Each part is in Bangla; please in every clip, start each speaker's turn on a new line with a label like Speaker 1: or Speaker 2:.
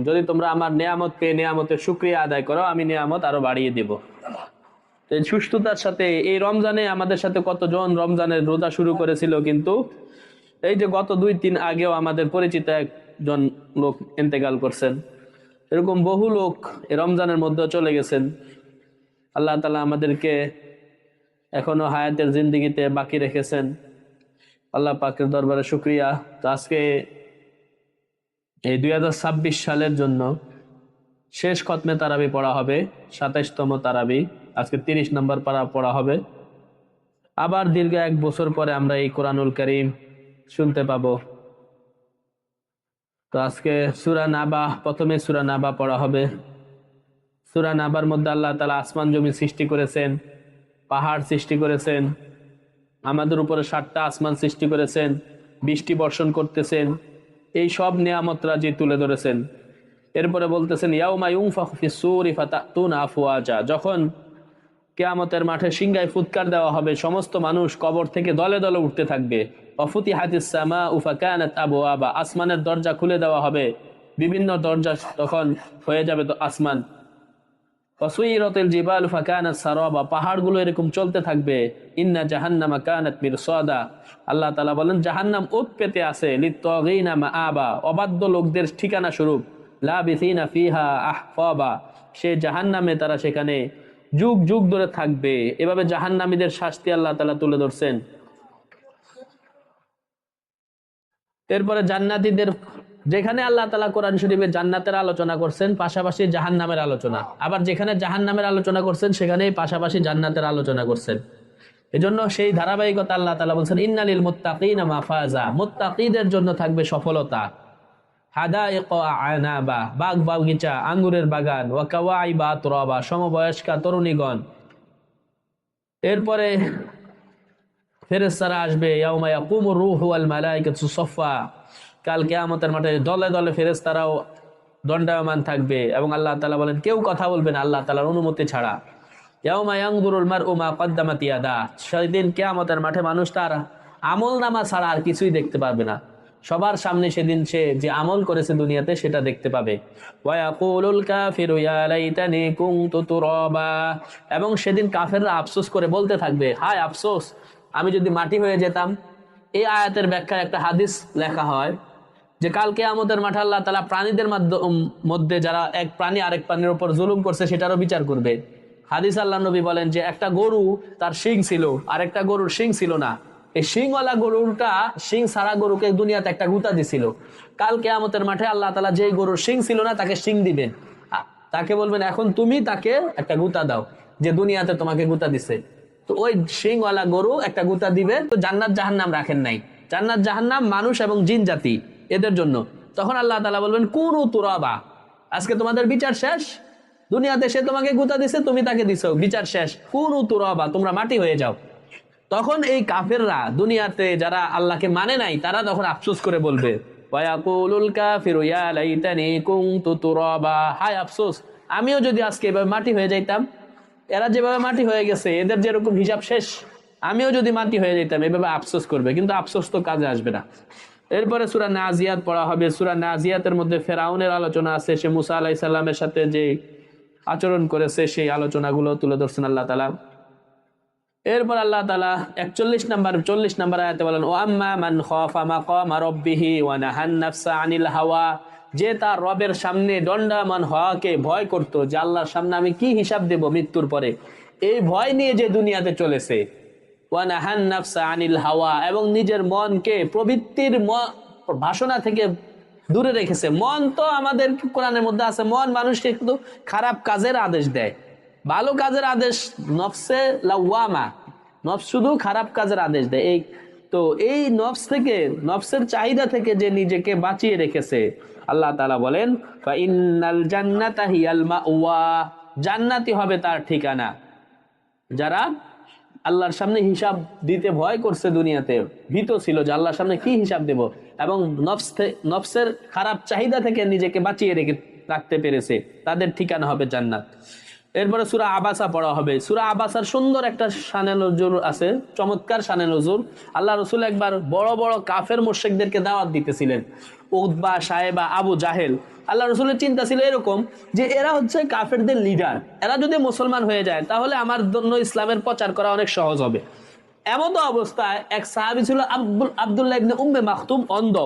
Speaker 1: যদি তোমরা আমার নেয়ামত পেয়ে নেয়ামতের শুকরিয়া আদায় করো, আমি নেয়ামত আরো বাড়িয়ে দেব। এই সুস্থতার সাথে এই রমজানে আমাদের সাথে কতজন রমজানের রোজা শুরু করেছিল, কিন্তু এই যে গত 2-3 আগেও আমাদের পরিচিত একজন লোক ইন্তেকাল করছেন। এরকম বহু লোক এই রমজানের মধ্যে চলে গেছেন। আল্লাহ তাআলা আমাদেরকে এখনো হায়াতের জিন্দেগিতে বাকি রেখেছেন। আল্লাহ পাকের দরবারে শুকরিয়া। তো আজকে এই 2026 সালের জন্য শেষ খতমে তারাবি পড়া হবে, 27তম তারাবি। আজকে 30 নম্বর পারা পড়া হবে। আবার দীর্ঘ 1 বছর পরে আমরা এই কোরআনুল কারীম শুনতে পাবো। তো আজকে সূরা নাবা, প্রথমে সূরা নাবা পড়া হবে। সূরা নাবার মধ্যে আল্লাহ তাআলা আসমান জমি সৃষ্টি করেছেন, পাহাড় সৃষ্টি করেছেন, আমাদের উপরে 7টা আসমান সৃষ্টি করেছেন, বৃষ্টি বর্ষণ করতেছেন, এই সব নিয়ামতরাজি তুলে ধরেছেন। এরপরে বলতেছেন ইয়াউমা ইউনফাখু ফিস-সূরি ফাতাতুনা আফওয়াজা, যখন কিয়ামতের মাঠে সিংহায় ফুৎকার দেওয়া হবে, সমস্ত মানুষ কবর থেকে দলে দলে উঠতে থাকবে। ওয়াফুতিহাতিস সামাউ ফাকানাত আবওয়াবা, আসমানের দরজা খুলে দেওয়া হবে, বিভিন্ন দরজা তখন হয়ে যাবে তো আসমান। ওয়াসুইরাতিল জিবালু ফাকানাত সারাবা, পাহাড়গুলো এরকম চলতে থাকবে। ইন্না জাহান্নামা কানাত মিরসাদা, আল্লাহ তাআলা বলেন জাহান্নাম ওত পেতে আছে, লিত্তাগিনা মাআবা, অবাধ্য লোকদের ঠিকানা স্বরূপ। লাবিসিনা ফিহা আহফাবা, সে জাহান্নামে তারা সেখানে যুগ যুগ ধরে থাকবে। এভাবে জাহান্নামীদের শাস্তি আল্লাহ তাআলা তুলে ধরছেন। এরপরে জান্নাতীদের, যেখানে আল্লাহ তাআলা কোরআন শরীফে জান্নাতের আলোচনা করছেন, পাশাপাশি জাহান্নামের আলোচনা, আবার যেখানে জাহান্নামের আলোচনা করছেন সেখানেই পাশাপাশি জান্নাতের আলোচনা করছেন। এজন্য সেই ধারাবাহিকতা আল্লাহ তাআলা বলছেন ইন্নালিল মুত্তাকিনা মাফাজা, মুত্তাকিদের জন্য থাকবে সফলতা। হাদাইকা আনাবা, বাগ বাগিচা, আঙ্গুরের বাগান। ওয়া কাওয়াইবা আতরাবা, সমবয়স্কা তরুণীগণ। এরপরে ফেরেশতারা আসবে, ইয়াউমা ইয়াকুমুর রূহু ওয়াল মালাইকাতু সাফফা, কাল কিয়ামতের মাঠে দলে দলে ফেরেশতারাও দণ্ডায়মান থাকবে, এবং আল্লাহ তাআলা বলেন কেউ কথা বলবে না আল্লাহ তাআলার অনুমতি ছাড়া। ইয়াউমা ইয়ানজুরুল মারউ মা কদ্দামাত ইয়াদা, সেদিন কিয়ামতের মাঠে মানুষ তার আমলনামা ছাড়া আর কিছুই দেখতে পারবে না। সবার সামনে সেদিন সে যে আমল করেছে দুনিয়াতে সেটা দেখতে পাবে। ওয়া ইয়াকুলুল কাফিরু ইয়া লাইতানি কুনতু তুরাবা, এবং সেদিন কাফেররা আফসোস করে বলতে থাকবে, হায় আফসোস, আমি যদি মাটি হয়ে যেতাম। এই আয়াতের ব্যাখ্যায় একটা হাদিস লেখা হয় যে কাল কিয়ামতের মাঠে আল্লাহ তাআলা প্রাণীদের মধ্যে যারা এক প্রাণী আরেক প্রাণীর উপর জুলুম করছে সেটারও বিচার করবে। হাদিস আল্লাহ নবী বলেন যে একটা গরু, তার শিং ছিল, আরেকটা গরুর শিং ছিল না। এই শিংওয়ালা গরুটা শিং ছাড়া গরুকে দুনিয়াতে একটা গুতা দিছিল। কাল কিয়ামতের মাঠে আল্লাহ তাআলা যেই গরুর শিং ছিল না তাকে শিং দিবেন, তাকে বলবেন এখন তুমি তাকে একটা গুতা দাও যে দুনিয়াতে তোমাকে গুতা দিছে। তো ওই শিংওয়ালা গরু একটা গুতা দিবে। তো জান্নাত জাহান্নাম রাখেন নাই, জান্নাত জাহান্নাম মানুষ এবং জিন জাতি এদের জন্য। তখন আল্লাহ তাআলা বলবেন কুনু তুরাবা, আজকে তোমাদের বিচার শেষ। দুনিয়াতে সে তোমাকে গুতা দিছে, তুমি তাকে দিছো, বিচার শেষ। কুনু তুরাবা, তোমরা মাটি হয়ে যাও। তখন এই কাফেররা, দুনিয়াতে যারা আল্লাহকে মানে নাই, তারা তখন আফসোস করে বলবে ওয়ায়াকুলুল কাফিরু ইয়া লাইতানি কুনতু তুরাবা, হায় আফসোস, আমিও যদি আজকে এভাবে মাটি হয়ে যাইতাম। এরা যেভাবে মাটি হয়ে গেছে, এদের যেরকম হিসাব শেষ, আমিও যদি মাটি হয়ে যেতাম, এভাবে আফসোস করবে। কিন্তু আফসোস তো কাজে আসবে না। এরপরে সূরা নাজিয়াত পড়া হবে। সূরা নাজিয়াতের মধ্যে ফেরাউনের আলোচনা আছে, সে মুসা আলাইহিস সালামের সাথে যে আচরণ করেছে সেই আলোচনাগুলো তুলে ধরছেন আল্লাহ তাআলা। এরপর আল্লাহ তাআলা 40 নম্বর আয়াতে বলেন ও আম্মা মান খাফা মাকামা রাব্বিহি ওয়া নাহান নাফসা আনিল হাওয়া, যে তার রবের সামনে দণ্ডায়মান হওয়াকে ভয় করত, যে আল্লাহর সামনে আমি কি হিসাব দেব মৃত্যুর পরে, এই ভয় নিয়ে যে দুনিয়াতে চলেছে। ওয়া নাহান নাফসা আনিল হাওয়া, এবং নিজের মনকে প্রবৃত্তির বাসনা থেকে দূরে রেখেছে। মন তো আমাদের কোরআনের মধ্যে আছে, মন মানুষকে কিন্তু খারাপ কাজের আদেশ দেয়, ভালো কাজের আদেশ নফসে লাওয়ামা, নফস শুধু খারাপ কাজের আদেশ দেয়। এই নফস থেকে, নফসের চাহিদা থেকে যে নিজেকে বাঁচিয়ে রেখেছে, আল্লাহ তাআলা বলেন ফা ইন্নাল জান্নাতা হিয়াল মাওয়া, জান্নাতি হবে তার ঠিকানা। যারা আল্লাহর সামনে হিসাব দিতে ভয় করছে, দুনিয়াতে ভীত ছিল যে আল্লাহর সামনে কি হিসাব দেব, এবং নফসের খারাপ চাহিদা থেকে নিজেকে বাঁচিয়ে রাখতে পেরেছে, তাদের ঠিকানা হবে জান্নাত। এরপরে সূরা আবাসা পড়া হবে। সূরা আবাসার সুন্দর একটা শানে নজুর আছে, চমৎকার শানে নজুর। আল্লাহ রসুল একবার বড় বড় কাফের মুশরিকদেরকে দাওয়াত দিতেছিলেন, উতবা, সায়েবা, আবু জাহেল। আল্লাহ রসুলের চিন্তা ছিল এরকম যে এরা হচ্ছে কাফেরদের লিডার, এরা যদি মুসলমান হয়ে যায় তাহলে আমার জন্য ইসলামের প্রচার করা অনেক সহজ হবে। এমন অবস্থায় এক সাহাবী ছিল আব্দুল্লাহ ইবনে উম্মে মাকতুম, অন্ধ।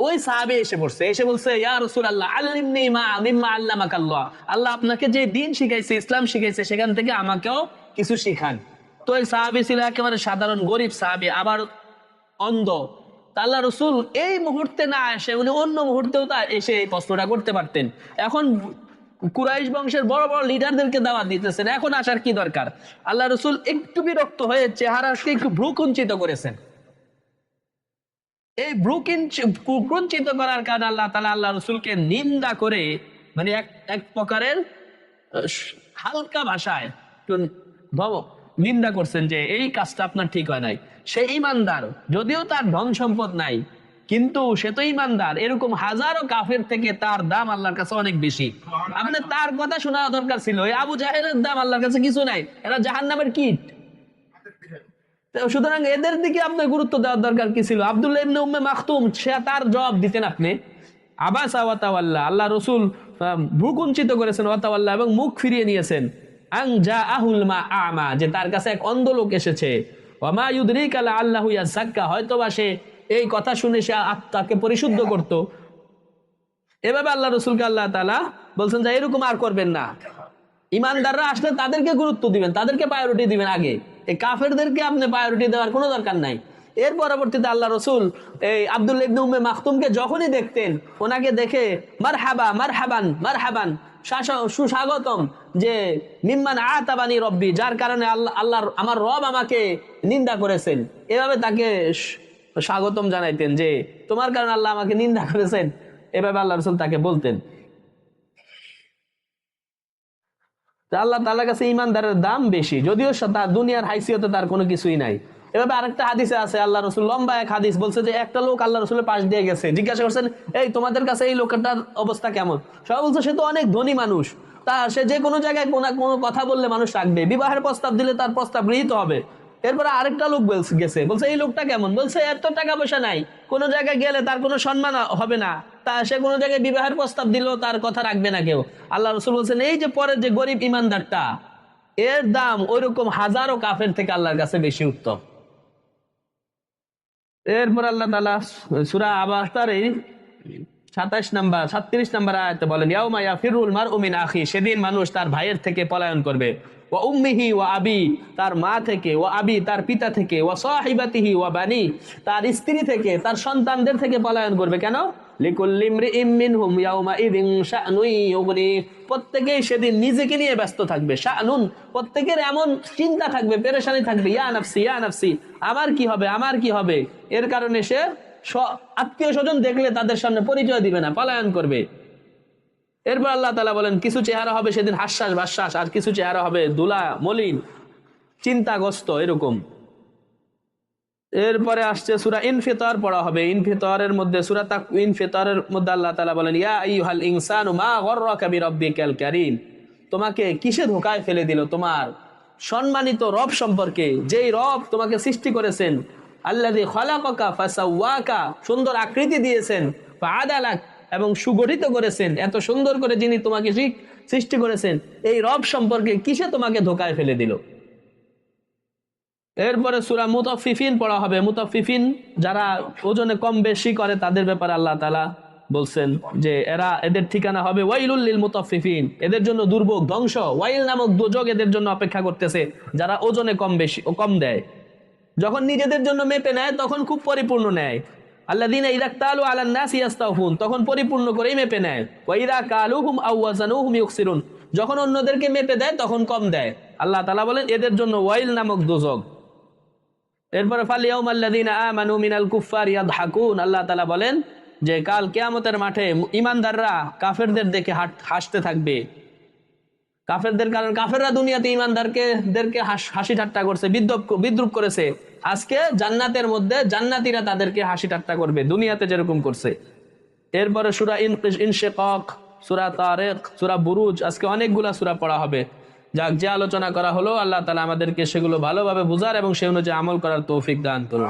Speaker 1: ওই সাহাবী এসে পড়ছে, এসে বলছে, ইয়া রাসূলুল্লাহ আল্লিমনি মিম্মা আল্লামাকাল্লাহ, আল্লাহ আপনাকে যে দিন শিখাইছে, ইসলাম শিখাইছে, সেখান থেকে আমাকেও কিছু শিখান। তো এই সাহাবী ছিল একেবারে সাধারণ গরিব সাহাবী, আবার অন্ধ। তা আল্লাহ রসুল এই মুহূর্তে না এসে উনি অন্য মুহূর্তেও তা এসে এই প্রশ্নটা করতে পারতেন। এখন কুরাইশ বংশের বড় বড় লিডারদেরকে দাওয়াত দিতেছেন, এখন আসার কি দরকার? আল্লাহ রসুল একটু বিরক্ত হয়ে চেহারাকে একটু ভ্রু কুঞ্চিত করেছেন। এই ভ্রু কুঞ্চিত করার কারণে আল্লাহ তাআলা আল্লাহ রসুলকে নিন্দা করে, মানে এক প্রকারের হালকা ভাষায় নিন্দা করছেন যে এই কাজটা আপনার ঠিক হয় নাই। সে ইমানদার, যদিও তার ধন সম্পদ নাই, কিন্তু সে তো ইমানদার। এরকম হাজারো কাফের থেকে তার দাম আল্লাহর কাছে অনেক বেশি। আপনার তার কথা শোনা দরকার ছিল। এই আবু জাহেলের দাম আল্লাহর কাছে কিছু নাই, এরা জাহান্নামের কীট। সুতরাং এদের দিকে আপনার গুরুত্ব দেওয়ার দরকার কি ছিল? আব্দুল্লাহ ইবনে উম্মে মাকতুম, সে তার জবাব দিতেন আপনি। আবাসা ওয়া তাওয়াল্লা, আল্লাহ রসুল ভ্রুকুঞ্চিত করেছেন, ওয়া তাওয়াল্লা, এবং মুখ ফিরিয়ে নিয়েছেন। আং জাআহুল আমা, যে তার কাছে এক অন্ধ লোক এসেছে। ওয়া মা ইউদরিকা লাআল্লাহু ইয়াযাক্কা, হয়তোবা সে এই কথা শুনে সে আত্মাকে পরিশুদ্ধ করত। এভাবে আল্লাহ রসুলকে আল্লাহ তাআলা বলছেন যে এরকম আর করবেন না। ইমানদাররা আসলে তাদেরকে গুরুত্ব দিবেন, তাদেরকে প্রায়োরিটি দিবেন আগে। এই কাফেরদেরকে আপনি প্রায়োরিটি দেওয়ার কোনো দরকার নাই। এর পরবর্তীতে আল্লাহ রসুল এই আব্দুল্লাহ ইবনে উম্মে মাকতুমকে যখনই দেখতেন, ওনাকে দেখে মারহাবা মারহাবান মারহাবান, সুস্বাগতম, যে মিম্মান আতাবানি রব্বি, যার কারণে আল্লাহর আমার রব আমাকে নিন্দা করেছেন। এভাবে তাকে স্বাগতম জানাইতেন যে তোমার কারণে আল্লাহ আমাকে নিন্দা করেছেন। এভাবে আল্লাহ রসুল তাকে বলতেন। আল্লাহ তাআলার কাছে ইমানদারের দাম বেশি, যদিও তার দুনিয়ার হাইসিয়তে তার কোনো কিছুই নাই। এভাবে আরেকটা হাদিসে আছে, আল্লাহ রসুল লম্বা এক হাদিস বলছে যে একটা লোক আল্লাহ রসুলের পাশ দিয়ে গেছে, জিজ্ঞাসা করছেন, এই তোমাদের কাছে এই লোকটার অবস্থা কেমন? সবাই বলছে সে তো অনেক ধনী মানুষ, তা সে যে কোনো জায়গায় কোনো কথা বললে মানুষ রাখবে, বিবাহের প্রস্তাব দিলে তার প্রস্তাব গৃহীত হবে। এরপরে আরেকটা লোক গেছে, বলছে এই লোকটা কেমন? বলছে এত টাকা পয়সা নাই, কোনো জায়গায় গেলে তার কোনো সম্মান হবে না, তা সে কোনো জায়গায় বিবাহের প্রস্তাব দিলেও তার কথা রাখবে না কেউ। আল্লাহ রসুল বলছেন এই যে পরের যে গরিব ইমানদারটা, এর দাম ওইরকম হাজারো কাফের থেকে আল্লাহর কাছে বেশি উত্তম। এরপর আল্লাহ তাআলা সূরা আবাসার 37 নম্বর আয়াতে বলেন, ইয়াউমা ইয়াফিরুল মারউ মিন আখি, সেদিন মানুষ তার ভাইয়ের থেকে পলায়ন করবে। ওয়া উম্মিহি ওয়া আবি, তার মা থেকে, ওয়া আবি, তার পিতা থেকে, ওয়া সাহিবাতিহি ওয়া বানি, তার স্ত্রী থেকে, তার সন্তানদের থেকে পলায়ন করবে। কেন? লিকুল্লি ইমরিইম মিনহুম ইয়াউমাইযিন শা'নুন ইউগনি, প্রত্যেকেই সেদিন নিজেকে নিয়ে ব্যস্ত থাকবে। শা'নুন, প্রত্যেকের এমন চিন্তা থাকবে, পেরেশানি থাকবে, ইয়া নাফসি ইয়া নাফসি, আমার কি হবে আমার কি হবে। এর কারণে সে আত্মীয় স্বজন দেখলে তাদের সামনে পরিচয় দিবে না, পলায়ন করবে। এরপর আল্লাহ তাআলা বলেন কিছু চেহারা হবে সেদিন হাস্যাস ভাস্যাস, আর কিছু চেহারা হবে ধুলা মলিন, চিন্তাগ্রস্ত, এরকম। এরপরে আসছে সূরা ইনফিতার পড়া হবে। ইনফিতারের মধ্যে সূরা ইনফিতারের মধ্যে আল্লাহ তাআলা বলেন, ইয়া আইয়ুহাল ইনসানু মা গররাকা বিরাব্বিকাল কারীম, তোমাকে কিসে ধোঁকায় ফেলে দিল তোমার সম্মানিত রব সম্পর্কে, যেই রব তোমাকে সৃষ্টি করেছেন। আল্লাযী খালাকাকা ফাসাওয়াকা, সুন্দর আকৃতি দিয়েছেন, ফাআদালাক, এবং সুগঠিত করেছেন। এত সুন্দর করে যিনি তোমাকে সৃষ্টি করেছেন, এই রব সম্পর্কে কিসে তোমাকে ধোঁকায় ফেলে দিল। এরপরে সূরা মুতাফফিফিন পড়া হবে। মুতাফফিফিন যারা ওজনে কম বেশি করে তাদের ব্যাপারে আল্লাহ তাআলা বলছেন যে এদের ঠিকানা হবে ওয়াইলুল লিল মুতাফফিফিন, এদের জন্য দুর্ভোগ, ধ্বংস, ওয়াইল নামক দুর্যোগ এদের জন্য অপেক্ষা করতেছে যারা ওজনে কম দেয়। যখন নিজেদের জন্য মেপে নেয় তখন খুব পরিপূর্ণ নেয়। আল্লাযীনা ইযা ক্তালু আলান নাসি ইস্তাওফুন, তখন পরিপূর্ণ করেই মেপে নেয়। ওয়া ইযা কালুহুম আও ওয়াজানুহুম ইউখসিরুন, যখন অন্যদেরকে মেপে দেয় তখন কম দেয়। আল্লাহ তাআলা বলেন এদের জন্য ওয়াইল নামক দুর্যোগ। এরপরে ফালিয়াউমাল্লাযীনা আমানু মিনাল কুফফারি ইয়াদহাকুন, আল্লাহ তাআলা বলেন যে কাল কিয়ামতের মাঠে ঈমানদাররা কাফেরদের দেখে হাসতে থাকবে। কাফেরদের, কারণ কাফেররা দুনিয়াতে ঈমানদারদেরকে হাসি ঠাট্টা করছে, বিদ্রুপ করেছে। আজকে জান্নাতের মধ্যে জান্নাতীরা তাদেরকে হাসি ঠাট্টা করবে, দুনিয়াতে যেরকম করছে। এরপরে সূরা ইনশিকাক, সূরা তারিক, সূরা বুরুজ, আজকে অনেকগুলা সূরা পড়া হবে। যাক, যে আলোচনা করা হলো আল্লাহ তাআলা আমাদেরকে সেগুলো ভালোভাবে বুঝার এবং সে অনুযায়ী আমল করার তৌফিক দান করুন।